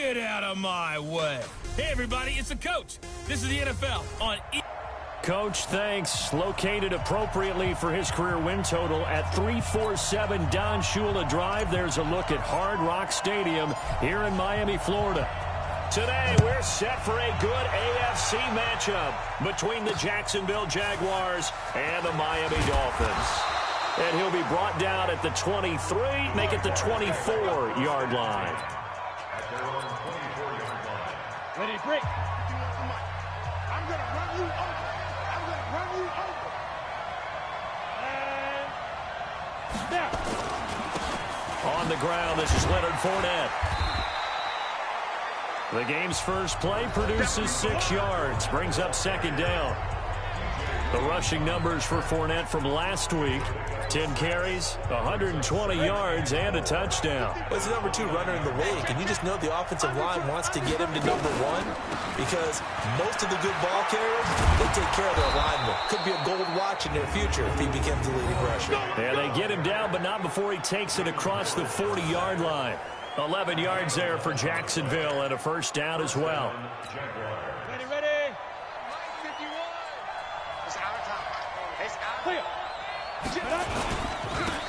Get out of my way. Hey, everybody, it's the coach. This is the NFL on Coach, thanks. Located appropriately for his career win total at 347 Don Shula Drive. There's a look at Hard Rock Stadium here in Miami, Florida. Today, we're set for a good AFC matchup between the Jacksonville Jaguars and the Miami Dolphins. And he'll be brought down at the 23, make it the 24-yard line. Ready to break. I'm going to run you over. I'm going to run you over. And snap. On the ground, this is Leonard Fournette. The game's first play produces 6 yards, brings up second down. The rushing numbers for Fournette from last week: 10 carries, 120 yards, and a touchdown. Well, it's the number 2 runner in the league, and you just know the offensive line wants to get him to number 1 because most of the good ball carriers, they take care of their linemen. Could be a gold watch in their future if he becomes the leading rusher. And they get him down, but not before he takes it across the 40-yard line. 11 yards there for Jacksonville and a first down as well. Ready, ready.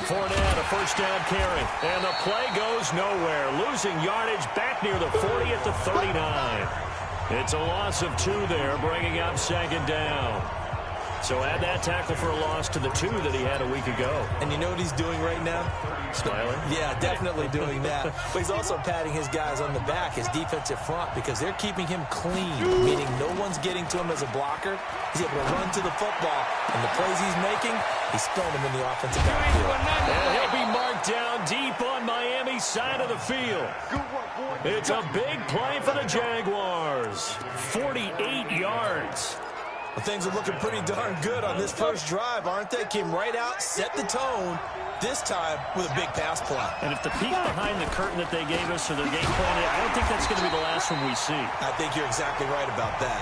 Fournette, a first down carry, and the play goes nowhere. Losing yardage back near the 40 at the 39. It's a loss of 2 there, bringing up second down. So add that tackle for a loss to the 2 that he had a week ago. And you know what he's doing right now? Smiling? Yeah, definitely doing that. But he's also patting his guys on the back, his defensive front, because they're keeping him clean, meaning no one's getting to him as a blocker. He's able to run to the football, and the plays he's making, he's throwing them in the offensive backfield. And he'll be marked down deep on Miami's side of the field. It's a big play for the Jaguars. 48 yards. Well, things are looking pretty darn good on this first drive, aren't they? Came right out, set the tone, this time with a big pass play. And if the peek behind the curtain that they gave us or their game plan, I don't think that's going to be the last one we see. I think you're exactly right about that.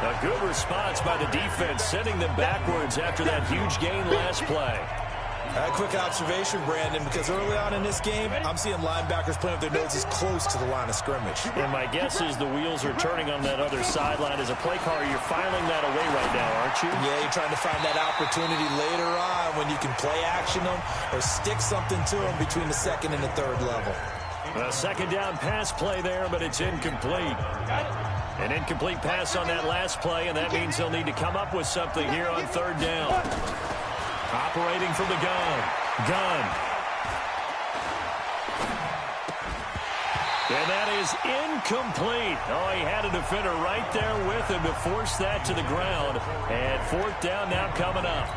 A good response by the defense, sending them backwards after that huge gain last play. A quick observation, Brandon, because early on in this game, I'm seeing linebackers playing with their noses close to the line of scrimmage. And my guess is the wheels are turning on that other sideline. As a play caller, you're filing that away right now, aren't you? Yeah, you're trying to find that opportunity later on when you can play action them or stick something to them between the second and the third level. A second down pass play there, but it's incomplete. An incomplete pass on that last play, and that means they'll need to come up with something here on third down. Operating from the gun. And that is incomplete. Oh, he had a defender right there with him to force that to the ground. And fourth down now coming up.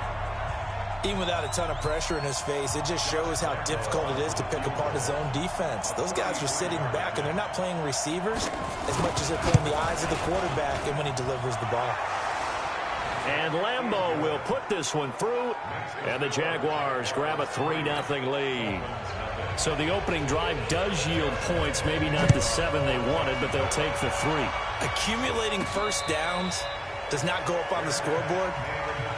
Even without a ton of pressure in his face, it just shows how difficult it is to pick apart his own defense. Those guys are sitting back, and they're not playing receivers as much as they're playing the eyes of the quarterback and when he delivers the ball. And Lambeau will put this one through, and the Jaguars grab a 3-0 lead. So the opening drive does yield points, maybe not the 7 they wanted, but they'll take the 3. Accumulating first downs does not go up on the scoreboard,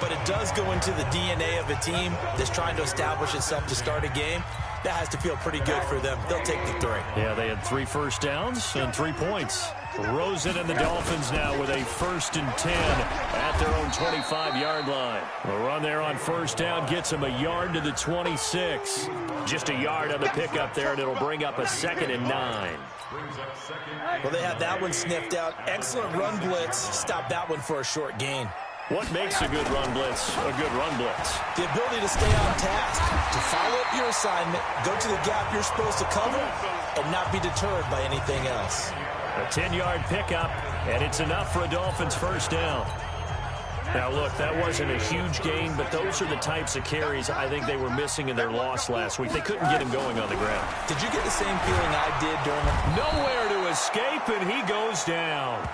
but it does go into the DNA of a team that's trying to establish itself to start a game. That has to feel pretty good for them. They'll take the 3. Yeah, they had 3 first downs and 3 points. Rosen and the Dolphins now with a 1st and 10 at their own 25-yard line. The run there on first down gets them a yard to the 26. Just a yard on the pickup there, and it'll bring up a 2nd and 9. Well, they had that one sniffed out. Excellent run blitz. Stop that one for a short gain. What makes a good run blitz a good run blitz? The ability to stay on task, to follow up your assignment, go to the gap you're supposed to cover, and not be deterred by anything else. A 10-yard pickup, and it's enough for a Dolphins first down. Now, look, that wasn't a huge gain, but those are the types of carries I think they were missing in their loss last week. They couldn't get him going on the ground. Did you get the same feeling I did during the... Nowhere to escape, and he goes down.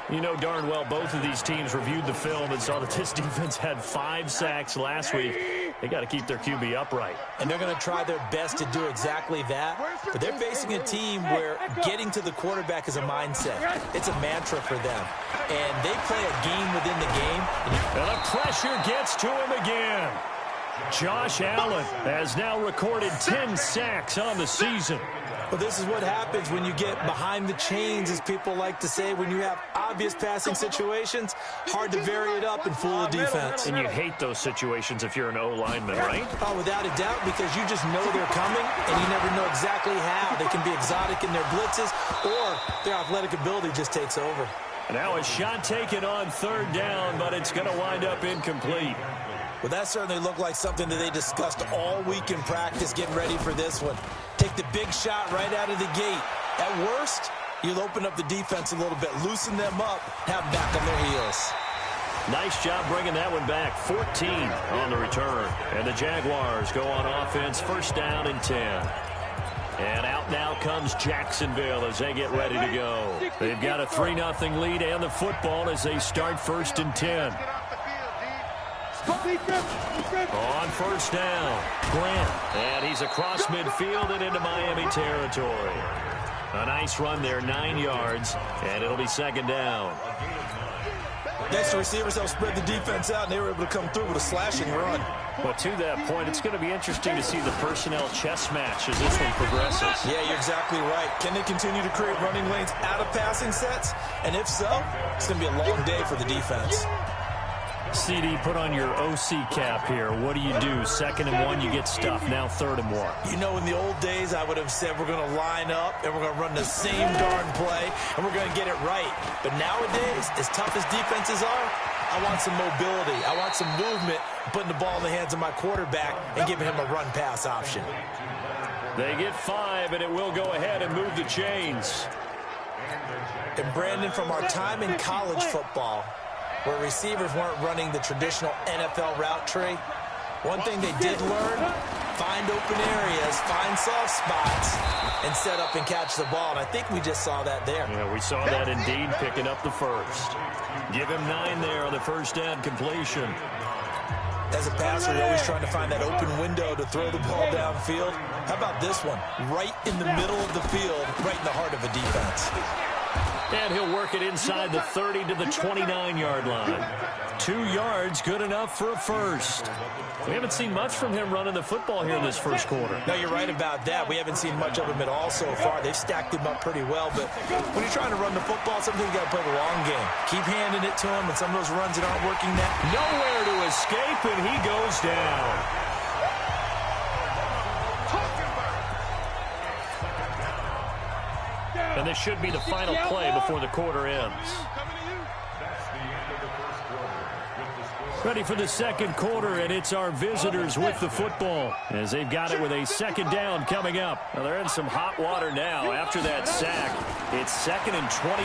You know darn well both of these teams reviewed the film and saw that this defense had 5 sacks last week. They got to keep their QB upright. And they're going to try their best to do exactly that. But they're facing a team where getting to the quarterback is a mindset. It's a mantra for them. And they play a game within the game. And the pressure gets to him again. Josh Allen has now recorded 10 sacks on the season. Well, this is what happens when you get behind the chains, as people like to say. When you have obvious passing situations, hard to vary it up and fool the defense. And you hate those situations if you're an O-lineman, right? Oh, without a doubt, because you just know they're coming, and you never know exactly how. They can be exotic in their blitzes, or their athletic ability just takes over. Now a shot taken on third down, but it's going to wind up incomplete. Well, that certainly looked like something that they discussed all week in practice, getting ready for this one. Take the big shot right out of the gate. At worst, you'll open up the defense a little bit, loosen them up, have them back on their heels. Nice job bringing that one back. 14 on the return. And the Jaguars go on offense, first down and 10. And out now comes Jacksonville as they get ready to go. They've got a 3-0 lead and the football as they start first and 10. On first down, Grant, and he's across midfield and into Miami territory. A nice run there, 9 yards, and it'll be second down. Next, the receivers helped spread the defense out, and they were able to come through with a slashing run. Well, to that point, it's going to be interesting to see the personnel chess match as this one progresses. Yeah, you're exactly right. Can they continue to create running lanes out of passing sets? And if so, it's going to be a long day for the defense. CD, put on your OC cap here. What do? 2nd and 1, you get stuffed. Now 3rd and 1. You know, in the old days, I would have said we're going to line up and we're going to run the same darn play and we're going to get it right. But nowadays, as tough as defenses are, I want some mobility. I want some movement, putting the ball in the hands of my quarterback and giving him a run-pass option. They get 5, and it will go ahead and move the chains. And Brandon, from our time in college football, where receivers weren't running the traditional NFL route tree, one thing they did learn, find open areas, find soft spots, and set up and catch the ball. And I think we just saw that there. Yeah, we saw that indeed, picking up the first. Give him 9 there on the first down completion. As a passer, you're always trying to find that open window to throw the ball downfield. How about this one? Right in the middle of the field, right in the heart of a defense. And he'll work it inside the 30 to the 29-yard line. 2 yards, good enough for a first. We haven't seen much from him running the football here in this first quarter. No, you're right about that. We haven't seen much of him at all so far. They've stacked him up pretty well. But when you're trying to run the football, sometimes you got to play the long game. Keep handing it to him, and some of those runs that aren't working now. Nowhere to escape, and he goes down. And this should be the final play before the quarter ends. Ready for the second quarter, and it's our visitors with the football as they've got it with a second down coming up. Now they're in some hot water now after that sack. It's 2nd and 21.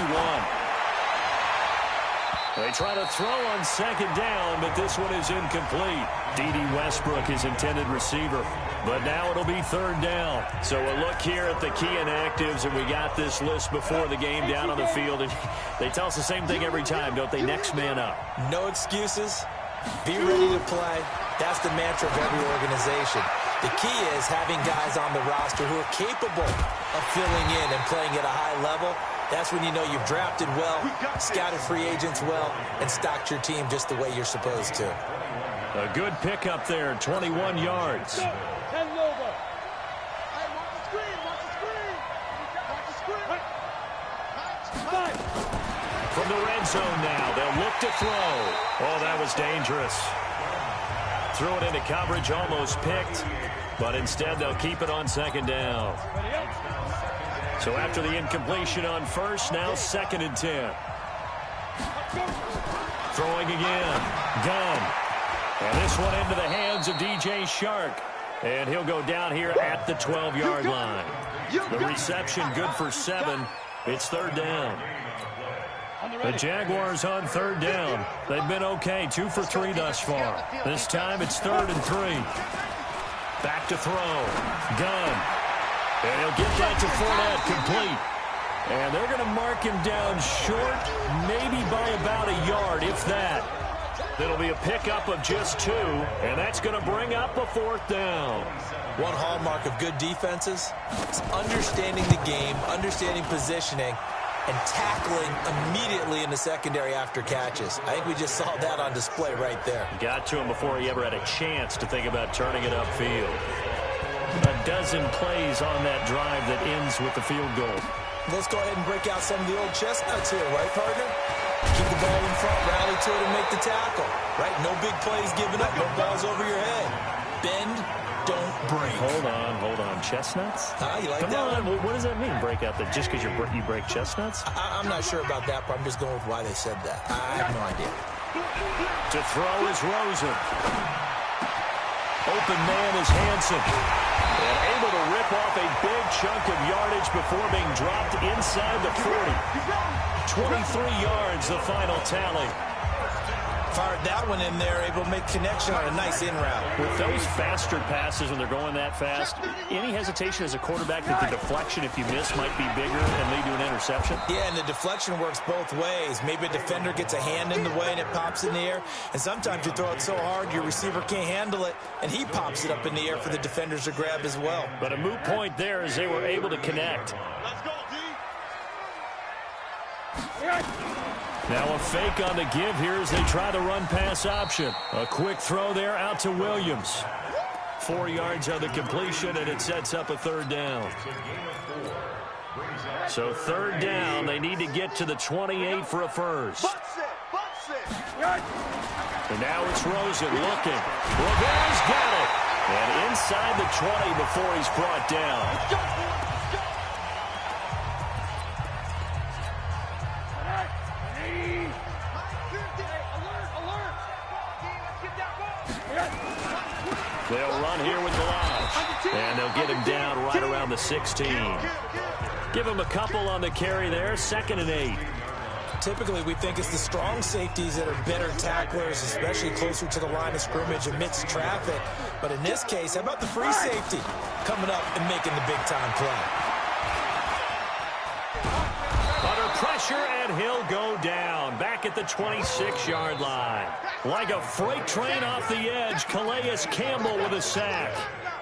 They try to throw on second down, but this one is incomplete. D.D. Westbrook, his intended receiver. But now it'll be 3rd down. So a look here at the key inactives, and we got this list before the game down on the field. And they tell us the same thing every time, don't they? Next man up. No excuses. Be ready to play. That's the mantra of every organization. The key is having guys on the roster who are capable of filling in and playing at a high level. That's when you know you've drafted well, scouted free agents well, and stocked your team just the way you're supposed to. A good pickup there, 21 yards. From the red zone now, they'll look to throw. Oh, that was dangerous. Threw it into coverage, almost picked, but instead they'll keep it on second down. So after the incompletion on first, now 2nd and 10. Throwing again. Gunn. And this one into the hands of DJ Shark. And he'll go down here at the 12-yard line. The reception good for 7. It's 3rd down. The Jaguars on 3rd down. They've been okay, 2 for 3 thus far. This time it's 3rd and 3. Back to throw. Gunn. And he'll get that to Fournette, complete. And they're going to mark him down short, maybe by about a yard, if that. It'll be a pickup of just 2, and that's going to bring up a 4th down. One hallmark of good defenses is understanding the game, understanding positioning, and tackling immediately in the secondary after catches. I think we just saw that on display right there. Got to him before he ever had a chance to think about turning it upfield. A dozen plays on that drive that ends with the field goal. Let's go ahead and break out some of the old chestnuts here, right, partner? Keep the ball in front, rally to it, and make the tackle, right? No big plays given up, no balls over your head. Bend, don't break. Hold on. Chestnuts? You like Come that on, one? what does that mean, break out? Just because you break chestnuts? I'm not sure about that, but I'm just going with why they said that. I have no idea. To throw is Rosen. Open man is Hansen. And able to rip off a big chunk of yardage before being dropped inside the 40. 23 yards, the final tally. Fired that one in there, able to make connection on a nice in route. With those faster passes when they're going that fast, any hesitation as a quarterback that the deflection, if you miss, might be bigger and lead to an interception? Yeah, and the deflection works both ways. Maybe a defender gets a hand in the way and it pops in the air. And sometimes you throw it so hard your receiver can't handle it, and he pops it up in the air for the defenders to grab as well. But a moot point there as they were able to connect. Let's go, D. Now a fake on the give here as they try the run-pass option. A quick throw there out to Williams. 4 yards on the completion, and it sets up a third down. So third down, they need to get to the 28 for a first. And now it's Rosen looking. Rivera's got it. And inside the 20 before he's brought down. They'll run here with the launch. And they'll get him down right around the 16. Give him a couple on the carry there. 2nd and 8. Typically, we think it's the strong safeties that are better tacklers, especially closer to the line of scrimmage amidst traffic. But in this case, how about the free safety coming up and making the big-time play? Under pressure, and he'll go down. Back at the 26-yard line. Like a freight train off the edge, Calais Campbell with a sack.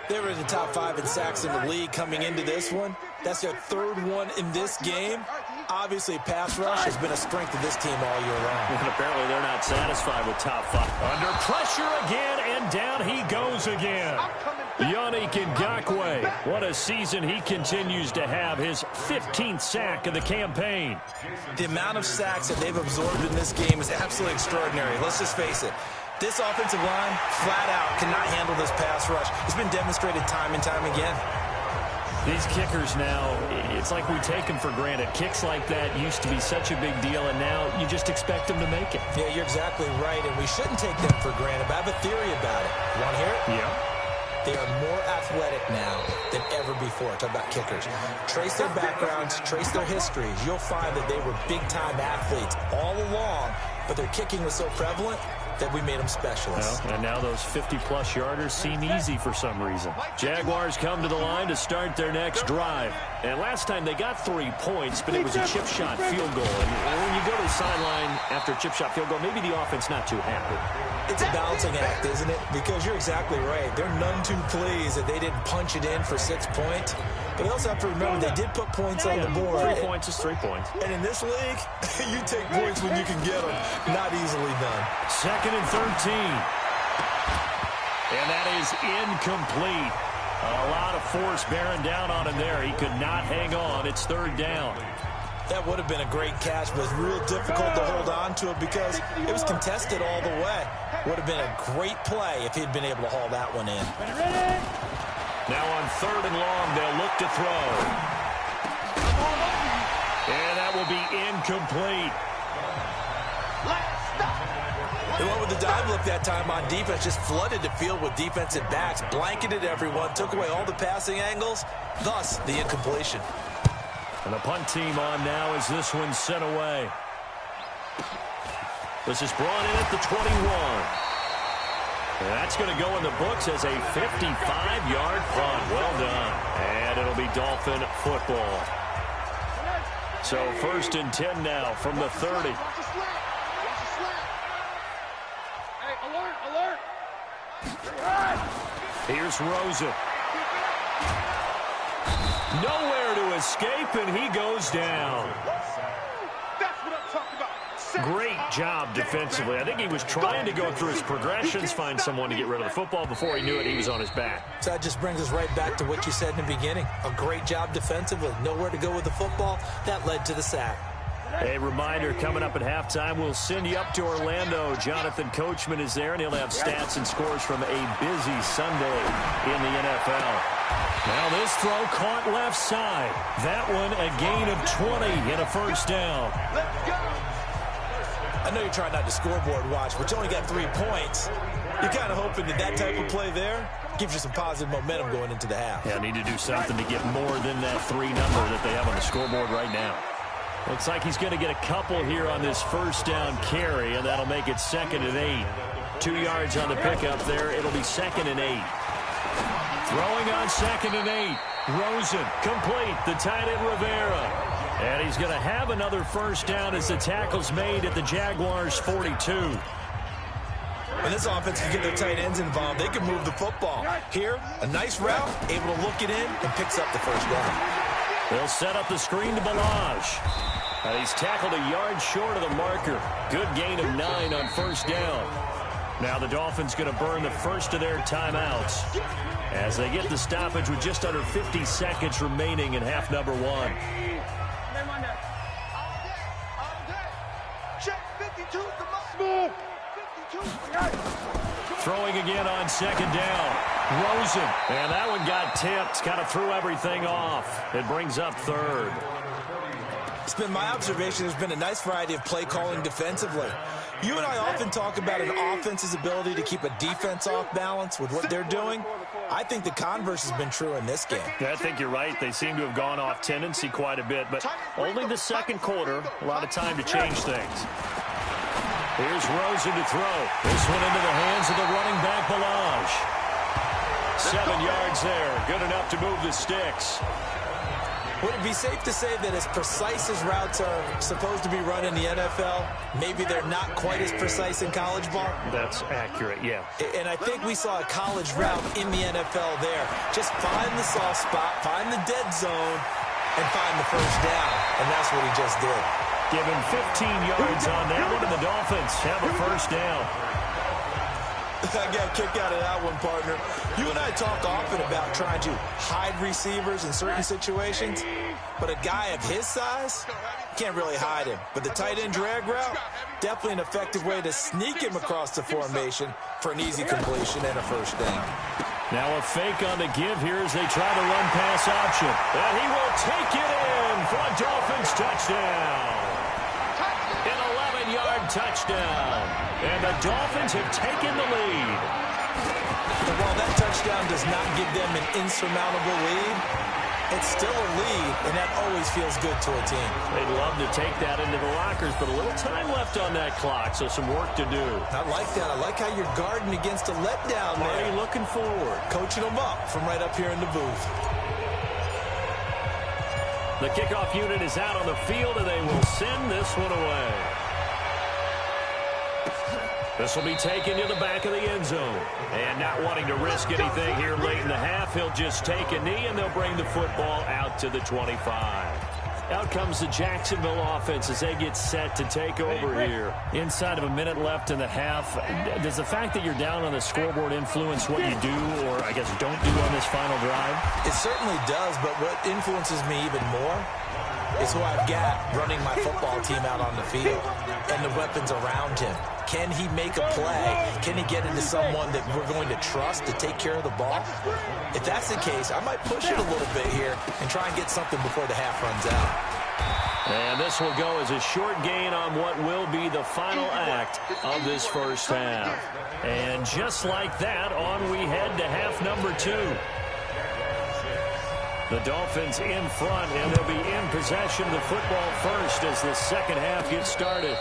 They were in the top 5 in sacks in the league coming into this one. That's their 3rd one in this game. Obviously, pass rush has been a strength of this team all year long. And apparently they're not satisfied with top 5. Under pressure again, and down he goes again. Yannick Ngakoue. What a season he continues to have. His 15th sack of the campaign. The amount of sacks that they've absorbed in this game is absolutely extraordinary. Let's just face it. This offensive line, flat out, cannot handle this pass rush. It's been demonstrated time and time again. These kickers now, it's like we take them for granted. Kicks like that used to be such a big deal, and now you just expect them to make it. Yeah, you're exactly right, and we shouldn't take them for granted. But I have a theory about it. You want to hear it? Yeah. They are more athletic now than ever before. Talk about kickers. Trace their backgrounds, trace their histories. You'll find that they were big-time athletes all along, but their kicking was so prevalent that we made them specialists. Well, and now those 50-plus yarders seem easy for some reason. Jaguars come to the line to start their next drive. And last time they got 3 points, but it was a chip shot field goal. And when you go to the sideline after a chip shot field goal, maybe the offense not too happy. It's a balancing act, isn't it? Because you're exactly right. They're none too pleased that they didn't punch it in for 6 points. But you also have to remember they did put points on the board. 3 points is 3 points. And in this league, you take points when you can get them. Not easily done. 2nd and 13. And that is incomplete. A lot of force bearing down on him there. He could not hang on. It's 3rd down. That would have been a great catch, but it's real difficult to hold on to it because it was contested all the way. Would have been a great play if he'd been able to haul that one in. Now on 3rd and long, they'll look to throw. And that will be incomplete. They went with the dive look that time on defense, just flooded the field with defensive backs, blanketed everyone, took away all the passing angles, thus the incompletion. And the punt team on now as this one's sent away. This is brought in at the 21. And that's going to go in the books as a 55-yard punt. Well done. And it'll be Dolphin football. So 1st and 10 now from the 30. Here's Rosen. Nowhere to escape, and he goes down. Great job defensively. I think he was trying to go through his progressions, find someone to get rid of the football. Before he knew it, he was on his back. So that just brings us right back to what you said in the beginning. A great job defensively. Nowhere to go with the football. That led to the sack. A reminder, coming up at halftime, we'll send you up to Orlando. Jonathan Coachman is there, and he'll have stats and scores from a busy Sunday in the NFL. Now this throw caught left side. That one a gain of 20 and a first down. I know you're trying not to scoreboard watch, but you only got 3 points. You're kind of hoping that type of play there gives you some positive momentum going into the half. Yeah, need to do something to get more than that 3 number that they have on the scoreboard right now. Looks like he's going to get a couple here on this first down carry, and that'll make it 2nd and 8. 2 yards on the pickup there. It'll be 2nd and 8. Throwing on 2nd and 8. Rosen, complete. The tight end Rivera. And he's going to have another first down as the tackle's made at the Jaguars 42. When this offense can get their tight ends involved, they can move the football. Here, a nice route, able to look it in, and picks up the first down. They'll set up the screen to Balaj. And he's tackled a yard short of the marker. Good gain of 9 on first down. Now the Dolphins going to burn the first of their timeouts as they get the stoppage with just under 50 seconds remaining in half number 1. Throwing again on 2nd down. Rosen. And that one got tipped. Kind of threw everything off. It brings up 3rd. It's been my observation there's been a nice variety of play calling defensively. You and I often talk about an offense's ability to keep a defense off balance with what they're doing. I think the converse has been true in this game. Yeah, I think you're right. They seem to have gone off tendency quite a bit, but only the 2nd quarter, a lot of time to change things. Here's Rosen to throw. This one into the hands of the running back, Balaj. 7 yards there. Good enough to move the sticks. Would it be safe to say that as precise as routes are supposed to be run in the NFL, maybe they're not quite as precise in college ball? That's accurate, yeah. And I think we saw a college route in the NFL there. Just find the soft spot, find the dead zone, and find the first down. And that's what he just did. Give him 15 yards on that one, and the Dolphins have a first down. I got a kick out of that one, partner. You and I talk often about trying to hide receivers in certain situations, but a guy of his size can't really hide him. But the tight end drag route, definitely an effective way to sneak him across the formation for an easy completion and a first down. Now a fake on the give here as they try to run pass option. And he will take it in for a Dolphins touchdown. An 11-yard touchdown. And the Dolphins have taken the lead. And while that touchdown does not give them an insurmountable lead, it's still a lead, and that always feels good to a team. They'd love to take that into the lockers, but a little time left on that clock, so some work to do. I like that. I like how you're guarding against a letdown there. Already looking forward. Coaching them up from right up here in the booth. The kickoff unit is out on the field, and they will send this one away. This will be taken to the back of the end zone. And not wanting to risk anything here late in the half, he'll just take a knee, and they'll bring the football out to the 25. Out comes the Jacksonville offense as they get set to take over here. Inside of a minute left in the half, does the fact that you're down on the scoreboard influence what you do, or I guess don't do on this final drive? It certainly does, but what influences me even more is who I've got running my football team out on the field and the weapons around him. Can he make a play? Can he get into someone that we're going to trust to take care of the ball? If that's the case, I might push it a little bit here and try and get something before the half runs out. And this will go as a short gain on what will be the final act of this first half. And just like that, on we head to half number 2. The Dolphins in front, and they'll be in possession of the football first as the second half gets started.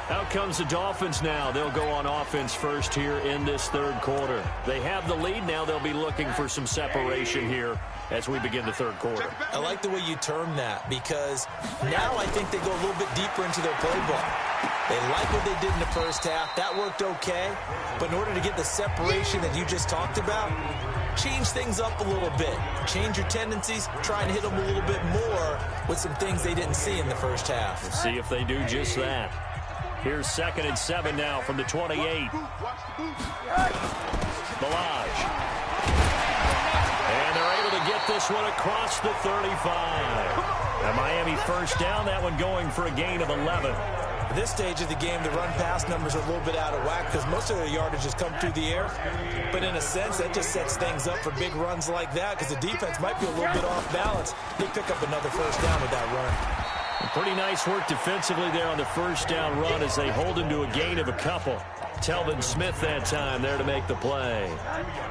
Out comes the Dolphins now. They'll go on offense first here in this third quarter. They have the lead now. They'll be looking for some separation here as we begin the third quarter. I like the way you term that, because now I think they go a little bit deeper into their playbook. They like what they did in the first half. That worked okay. But in order to get the separation that you just talked about, change things up a little bit. Change your tendencies, try and hit them a little bit more with some things they didn't see in the first half. We'll see if they do just that. Here's 2nd and 7 now from the 28. Balaj. And they're able to get this one across the 35. And Miami first down, that one going for a gain of 11. At this stage of the game, the run-pass numbers are a little bit out of whack because most of their yardage has come through the air. But in a sense, that just sets things up for big runs like that because the defense might be a little bit off balance. They pick up another first down with that run. Pretty nice work defensively there on the first down run as they hold him to a gain of a couple. Telvin Smith that time there to make the play.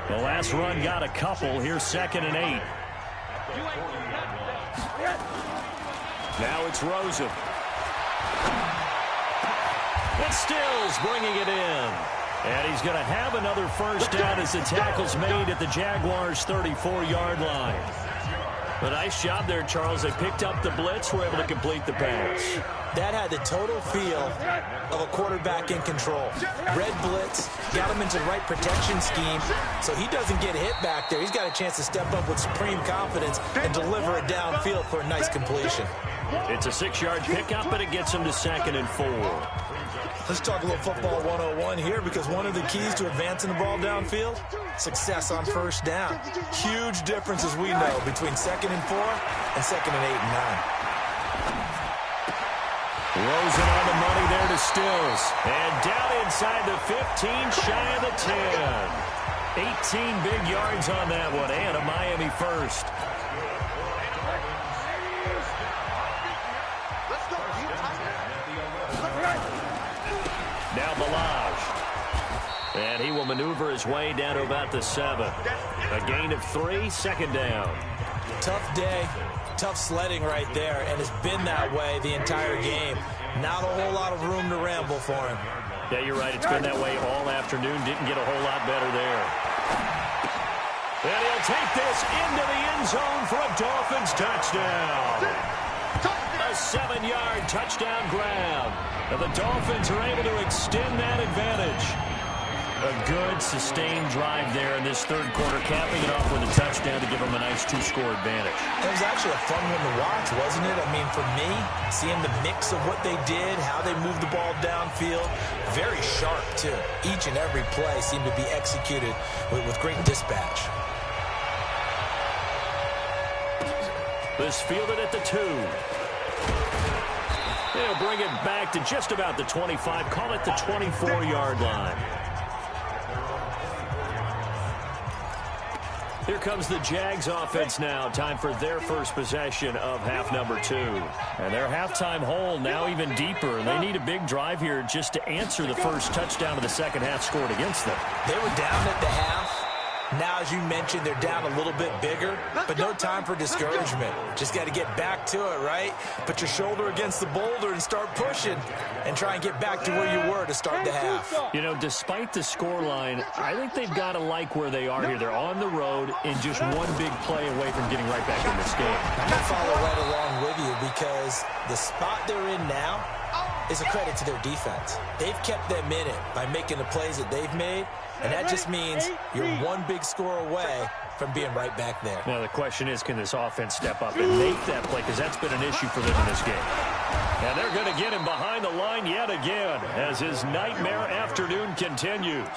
The last run got a couple. Here's 2nd and 8. Now it's Rosen. It's Stills bringing it in. And he's going to have another first down as the tackle's made at the Jaguars' 34-yard line. A nice job there, Charles. They picked up the blitz, were able to complete the pass. That had the total feel of a quarterback in control. Red blitz, got him into the right protection scheme, so he doesn't get hit back there. He's got a chance to step up with supreme confidence and deliver it downfield for a nice completion. It's a 6-yard pickup, and it gets him to 2nd and 4. Let's talk a little football 101 here because one of the keys to advancing the ball downfield, success on first down. Huge difference, as we know, between 2nd and 4 and 2nd and 8 and 9. Rosen on the money there to Stills. And down inside the 15, shy of the 10. 18 big yards on that one, and a Miami first. Now Balaj. And he will maneuver his way down to about the 7. A gain of 3, 2nd down. Tough day, tough sledding right there, and it's been that way the entire game. Not a whole lot of room to ramble for him. Yeah, you're right. It's been that way all afternoon. Didn't get a whole lot better there. And he'll take this into the end zone for a Dolphins touchdown. A 7-yard touchdown grab. And the Dolphins are able to extend that advantage. A good, sustained drive there in this third quarter, capping it off with a touchdown to give them a nice 2-score advantage. It was actually a fun one to watch, wasn't it? I mean, for me, seeing the mix of what they did, how they moved the ball downfield, very sharp, too. Each and every play seemed to be executed with great dispatch. This fielded at the 2. They'll bring it back to just about the 25, call it the 24-yard line. Here comes the Jags offense now. Time for their first possession of half number 2. And their halftime hole now even deeper. They need a big drive here just to answer the first touchdown of the second half scored against them. They were down at the half. Now, as you mentioned, they're down a little bit bigger, but no time for discouragement. Just got to get back to it, right? Put your shoulder against the boulder and start pushing and try and get back to where you were to start the half. You know, despite the scoreline, I think they've got to like where they are here. They're on the road and just one big play away from getting right back in this game. I'm going to follow right along with you because the spot they're in now is a credit to their defense. They've kept them in it by making the plays that they've made. And that just means you're one big score away from being right back there. Now, the question is, can this offense step up and make that play? Because that's been an issue for them in this game. And they're going to get him behind the line yet again as his nightmare afternoon continues.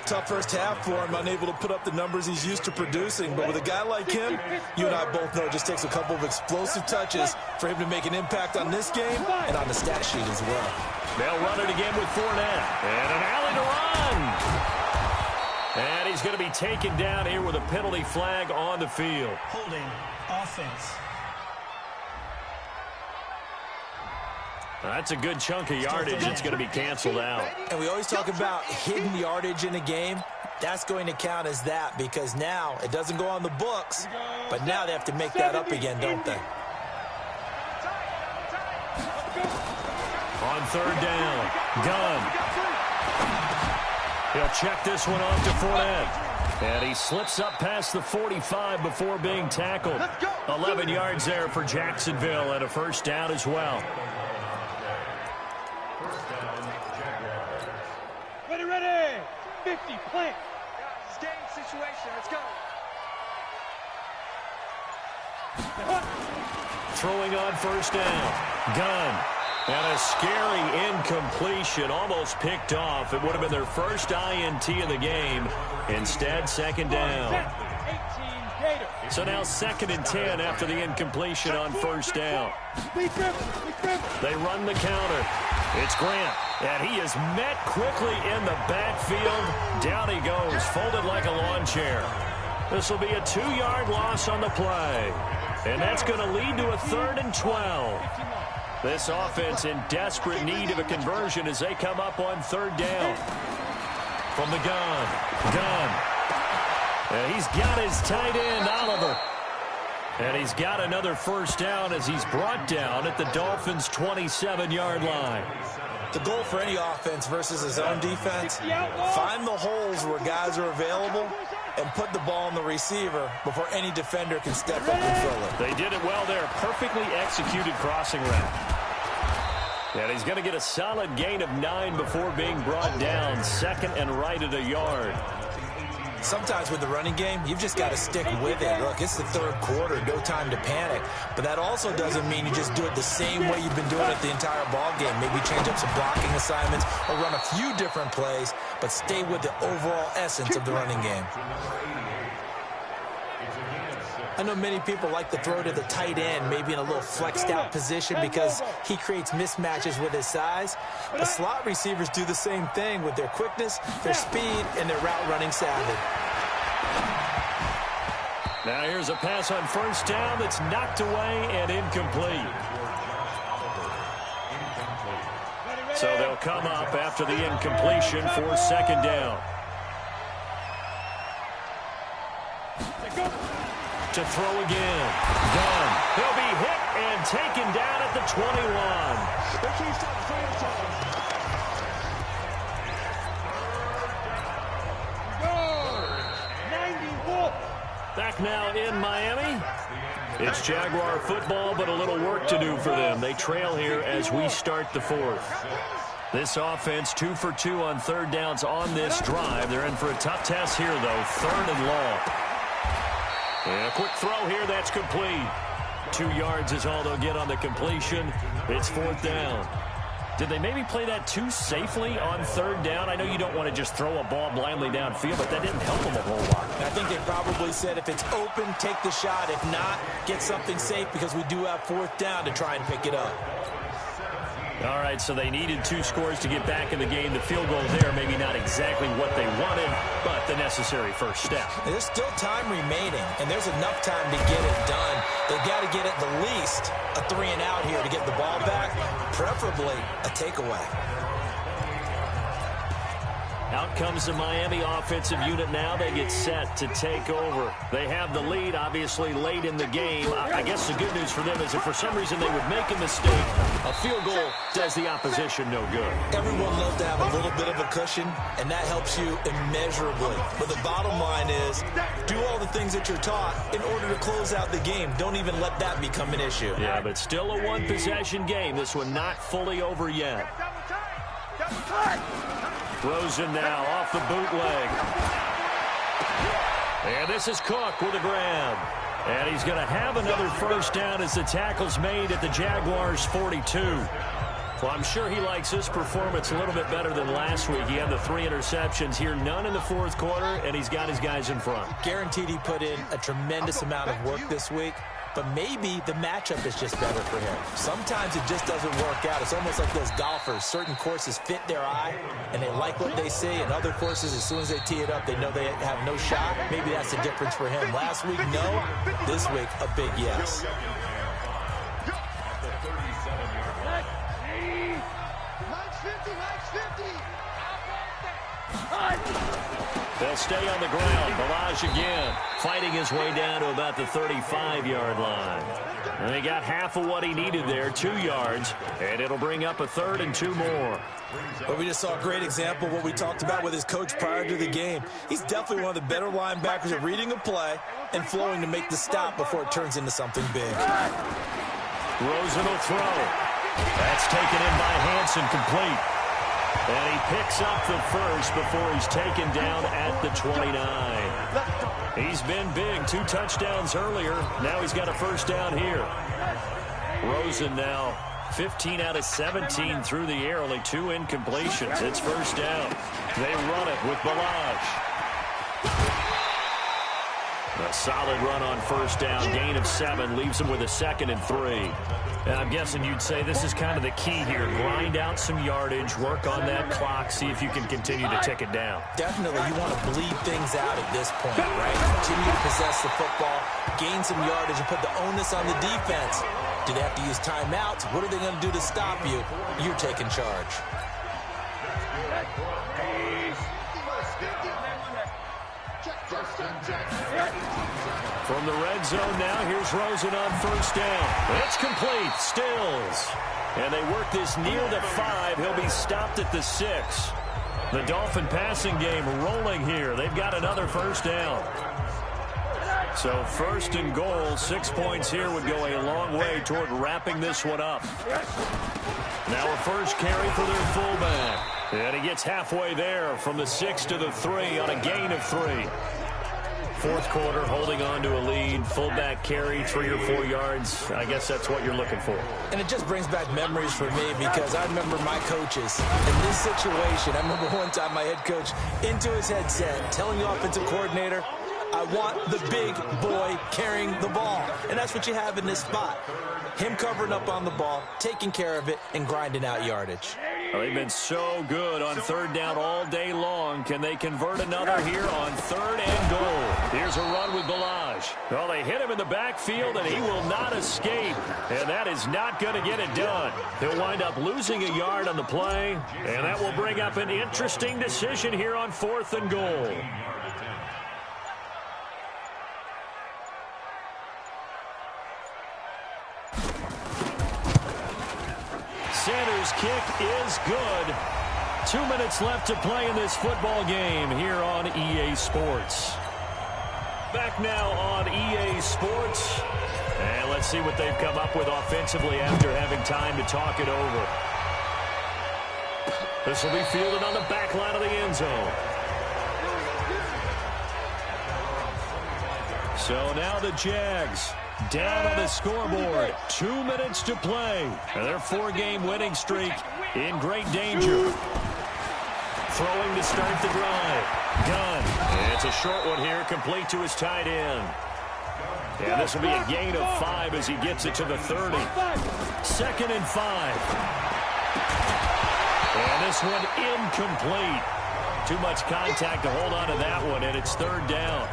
Tough first half for him, unable to put up the numbers he's used to producing. But with a guy like him, you and I both know it just takes a couple of explosive touches for him to make an impact on this game and on the stat sheet as well. They'll run it again with Fournette. And an alley to run. And he's going to be taken down here with a penalty flag on the field. Holding offense. That's a good chunk of yardage that's going to be canceled out. And we always talk about hidden yardage in a game. That's going to count as that because now it doesn't go on the books, but now they have to make that up again, don't they? On third down, Gunn. He'll check this one off to Fournette. And he slips up past the 45 before being tackled. 11 yards there for Jacksonville and a first down as well. Ready, ready. 50, plant. situation. Let's go. Throwing on first down. Gunn. And a scary incompletion, almost picked off. It would have been their first INT of the game. Instead, second down. 18 Gators. So now 2nd and 10 after the incompletion on first down. They run the counter. It's Grant, and he is met quickly in the backfield. Down he goes, folded like a lawn chair. This will be a 2-yard loss on the play. And that's going to lead to a 3rd and 12. This offense in desperate need of a conversion as they come up on 3rd down. From the gun. And he's got his tight end, Oliver. And he's got another first down as he's brought down at the Dolphins' 27-yard line. The goal for any offense versus his own defense, find the holes where guys are available and put the ball on the receiver before any defender can step up and fill it. They did it well there. Perfectly executed crossing route. And he's going to get a solid gain of 9 before being brought down. 2nd and right at a yard. Sometimes with the running game, you've just got to stick with it. Look, it's the 3rd quarter, no time to panic. But that also doesn't mean you just do it the same way you've been doing it the entire ball game. Maybe change up some blocking assignments or run a few different plays, but stay with the overall essence of the running game. I know many people like to throw to the tight end, maybe in a little flexed out position because he creates mismatches with his size. But slot receivers do the same thing with their quickness, their speed, and their route running savvy. Now here's a pass on first down that's knocked away and incomplete. So they'll come up after the incompletion for 2nd down. To throw again. Gunn. He'll be hit and taken down at the 21. Back now in Miami. It's Jaguar football, but a little work to do for them. They trail here as we start the 4th. This offense 2 for 2 on 3rd downs on this drive. They're in for a tough test here, though. 3rd and long. And a quick throw here, that's complete. 2 yards is all they'll get on the completion. It's 4th down. Did they maybe play that too safely on 3rd down? I know you don't want to just throw a ball blindly downfield, but that didn't help them a whole lot. I think they probably said if it's open, take the shot. If not, get something safe because we do have 4th down to try and pick it up. All right, so they needed 2 scores to get back in the game. The field goal there, maybe not exactly what they wanted, but the necessary first step. There's still time remaining, and there's enough time to get it done. They've got to get at the least a 3 and out here to get the ball back, preferably a takeaway. Out comes the Miami offensive unit now. They get set to take over. They have the lead, obviously, late in the game. I guess the good news for them is if for some reason they would make a mistake, a field goal does the opposition no good. Everyone loves to have a little bit of a cushion, and that helps you immeasurably. But the bottom line is, do all the things that you're taught in order to close out the game. Don't even let that become an issue. Yeah, but still a one-possession game. This one not fully over yet. Rosen now off the bootleg. And this is Cook with a grab. And he's going to have another first down as the tackle's made at the Jaguars' 42. Well, I'm sure he likes this performance a little bit better than last week. He had the 3 interceptions here, none in the 4th quarter, and he's got his guys in front. Guaranteed he put in a tremendous amount of work this week. But maybe the matchup is just better for him. Sometimes it just doesn't work out. It's almost like those golfers. Certain courses fit their eye, and they like what they see. And other courses, as soon as they tee it up, they know they have no shot. Maybe that's the difference for him. Last week, no. This week, a big yes. They'll stay on the ground. Balazs again, fighting his way down to about the 35-yard line. And he got half of what he needed there, 2 yards, and it'll bring up a 3rd and 2 more. But we just saw a great example of what we talked about with his coach prior to the game. He's definitely one of the better linebackers at reading a play and flowing to make the stop before it turns into something big. Rosen will throw. That's taken in by Hansen, complete. And he picks up the first before he's taken down at the 29. He's been big. 2 touchdowns earlier. Now he's got a first down here. Rosen now 15 out of 17 through the air. Only 2 incompletions. It's first down. They run it with Balazs. A solid run on first down. Gain of 7. Leaves him with a 2nd and 3. And I'm guessing you'd say this is kind of the key here. Grind out some yardage. Work on that clock. See if you can continue to tick it down. Definitely, you want to bleed things out at this point, right? Continue to possess the football, gain some yardage, and put the onus on the defense. Do they have to use timeouts? What are they going to do to stop you? You're taking charge. From the red zone now, here's Rosen on first down. It's complete. Stills. And they work this near the 5. He'll be stopped at the 6. The Dolphin passing game rolling here. They've got another first down. So first and goal, 6 points here would go a long way toward wrapping this one up. Now a first carry for their fullback. And he gets halfway there from the 6 to the 3 on a gain of 3. Fourth quarter, holding on to a lead. Fullback carry, 3 or 4 yards. I guess that's what you're looking for. And it just brings back memories for me because I remember my coaches in this situation. I remember one time my head coach into his headset telling the offensive coordinator, I want the big boy carrying the ball. And that's what you have in this spot. Him covering up on the ball, taking care of it, and grinding out yardage. Well, they've been so good on third down all day long. Can they convert another here on 3rd and goal? Here's a run with Balazs. Well, they hit him in the backfield, and he will not escape. And that is not going to get it done. He'll wind up losing a yard on the play, and that will bring up an interesting decision here on 4th and goal. Sanders' kick is good. 2 minutes left to play in this football game here on EA Sports. Back now on EA Sports. And let's see what they've come up with offensively after having time to talk it over. This will be fielded on the back line of the end zone. So now the Jags down on the scoreboard. 2 minutes to play. And their 4-game winning streak in great danger. Throwing to start the drive. Gunn. It's a short one here, complete to his tight end. And this will be a gain of 5 as he gets it to the 30. 2nd and 5. And this one incomplete. Too much contact to hold on to that one, and it's 3rd down.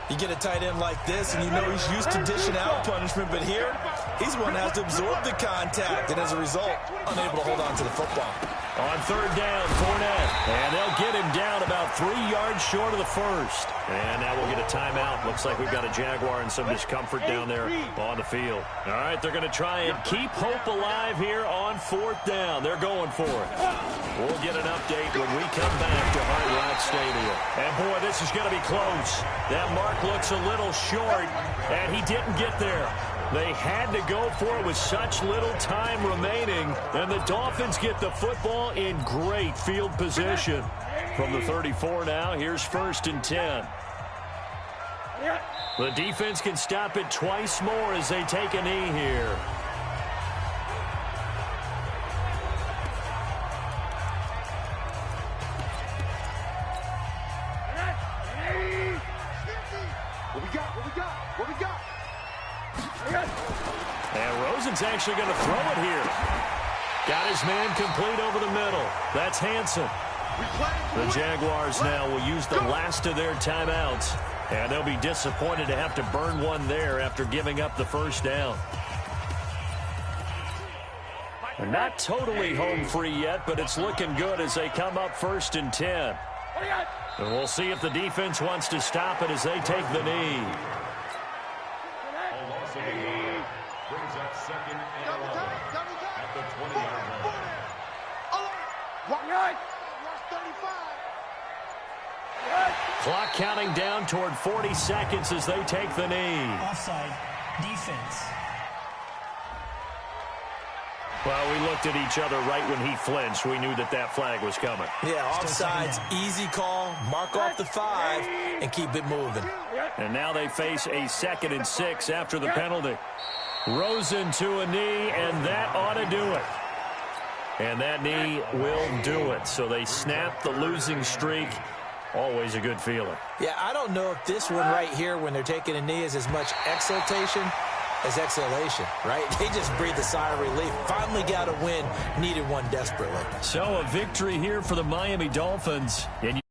You get a tight end like this, and you know he's used to dishing out punishment, but here, he's one that has to absorb the contact, and as a result, unable to hold on to the football. On 3rd down, Fournette, and they'll get him down about 3 yards short of the first. And now we'll get a timeout. Looks like we've got a Jaguar and some discomfort down there on the field. All right, they're going to try and keep hope alive here on 4th down. They're going for it. We'll get an update when we come back to Hard Rock Stadium. And, boy, this is going to be close. That mark looks a little short, and he didn't get there. They had to go for it with such little time remaining, and the Dolphins get the football in great field position. From the 34 now, here's 1st and 10. The defense can stop it twice more as they take a knee here. And Rosen's actually going to throw it here. Got his man complete over the middle. That's Hansen. The Jaguars now will use the last of their timeouts, and they'll be disappointed to have to burn one there after giving up the first down. They're not totally home free yet, but it's looking good as they come up 1st and 10. And we'll see if the defense wants to stop it as they take the knee. Brings up 2nd and 11 at the 20-yard line. Clock counting down toward 40 seconds as they take the knee. Offside. Defense. Well, we looked at each other right when he flinched. We knew that that flag was coming. Yeah, offsides, easy call, mark off the 5, and keep it moving. And now they face a 2nd and 6 after the penalty. Rosen to a knee, and that ought to do it. And that knee will do it. So they snap the losing streak. Always a good feeling. Yeah, I don't know if this one right here, when they're taking a knee, is as much exultation as exhalation, right? They just breathed a sigh of relief. Finally got a win. Needed one desperately. So a victory here for the Miami Dolphins. And